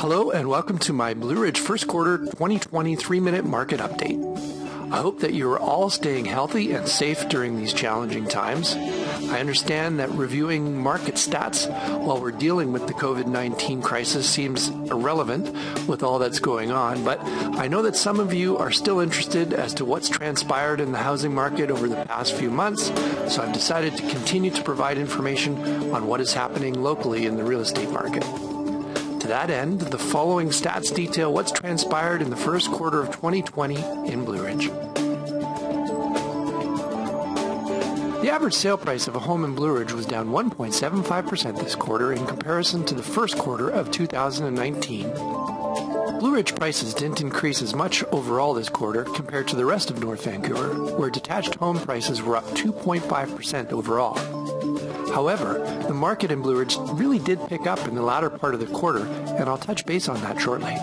Hello and welcome to my Blueridge first quarter 2020 3-minute market update. I hope that you are all staying healthy and safe during these challenging times. I understand that reviewing market stats while we're dealing with the COVID-19 crisis seems irrelevant with all that's going on, but I know that some of you are still interested as to what's transpired in the housing market over the past few months, so I've decided to continue to provide information on what is happening locally in the real estate market. To that end, the following stats detail what's transpired in the first quarter of 2020 in Blueridge. The average sale price of a home in Blueridge was down 1.75% this quarter in comparison to the first quarter of 2019. Blueridge prices didn't increase as much overall this quarter compared to the rest of North Vancouver, where detached home prices were up 2.5% overall. However, the market in Blueridge really did pick up in the latter part of the quarter, and I'll touch base on that shortly.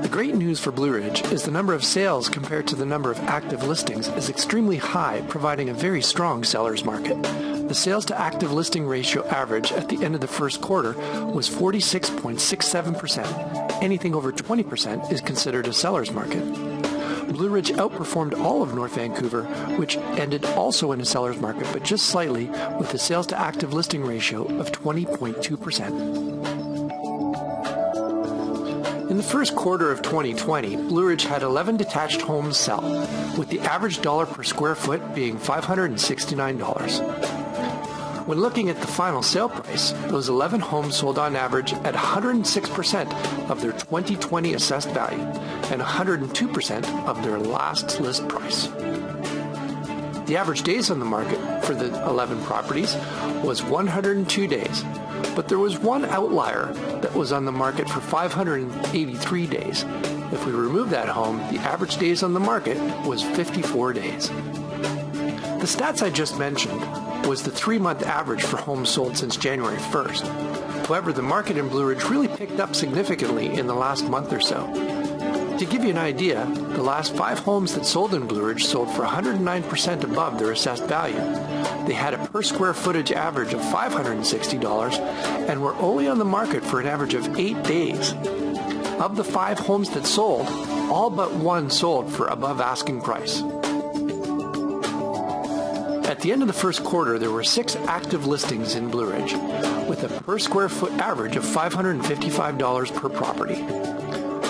The great news for Blueridge is the number of sales compared to the number of active listings is extremely high, providing a very strong seller's market. The sales to active listing ratio average at the end of the first quarter was 46.67%. Anything over 20% is considered a seller's market. Blueridge outperformed all of North Vancouver, which ended also in a seller's market, but just slightly, with a sales to active listing ratio of 20.2%. In the first quarter of 2020, Blueridge had 11 detached homes sell, with the average dollar per square foot being $569. When looking at the final sale price, those 11 homes sold on average at 106% of their 2020 assessed value and 102% of their last list price. The average days on the market for the 11 properties was 102 days, but there was one outlier that was on the market for 583 days. If we remove that home, the average days on the market was 54 days. The stats I just mentioned was the 3-month average for homes sold since January 1st. However, the market in Blueridge really picked up significantly in the last month or so. To give you an idea, the last 5 homes that sold in Blueridge sold for 109% above their assessed value. They had a per square footage average of $560 and were only on the market for an average of 8 days. Of the 5 homes that sold, all but one sold for above asking price. At the end of the first quarter, there were 6 active listings in Blueridge, with a per square foot average of $555 per property.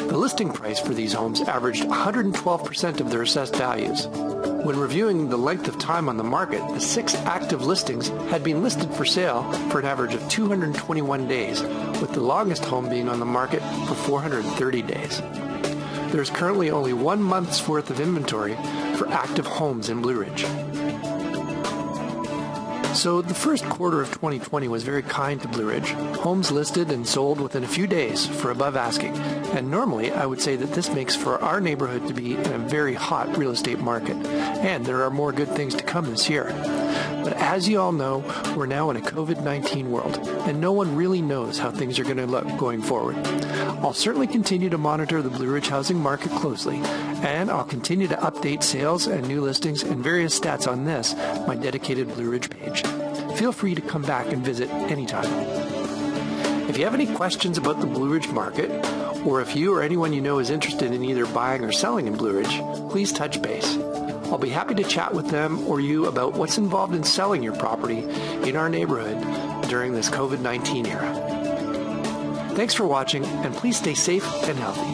The listing price for these homes averaged 112% of their assessed values. When reviewing the length of time on the market, the 6 active listings had been listed for sale for an average of 221 days, with the longest home being on the market for 430 days. There is currently only 1 month's worth of inventory for active homes in Blueridge. So the first quarter of 2020 was very kind to Blueridge. Homes listed and sold within a few days for above asking. And normally I would say that this makes for our neighborhood to be in a very hot real estate market. And there are more good things to come this year. But as you all know, we're now in a COVID-19 world, and no one really knows how things are going to look going forward. I'll certainly continue to monitor the Blueridge housing market closely, and I'll continue to update sales and new listings and various stats on this, my dedicated Blueridge page. Feel free to come back and visit anytime. If you have any questions about the Blueridge market, or if you or anyone you know is interested in either buying or selling in Blueridge, please touch base. I'll be happy to chat with them or you about what's involved in selling your property in our neighborhood during this COVID-19 era. Thanks for watching, and please stay safe and healthy.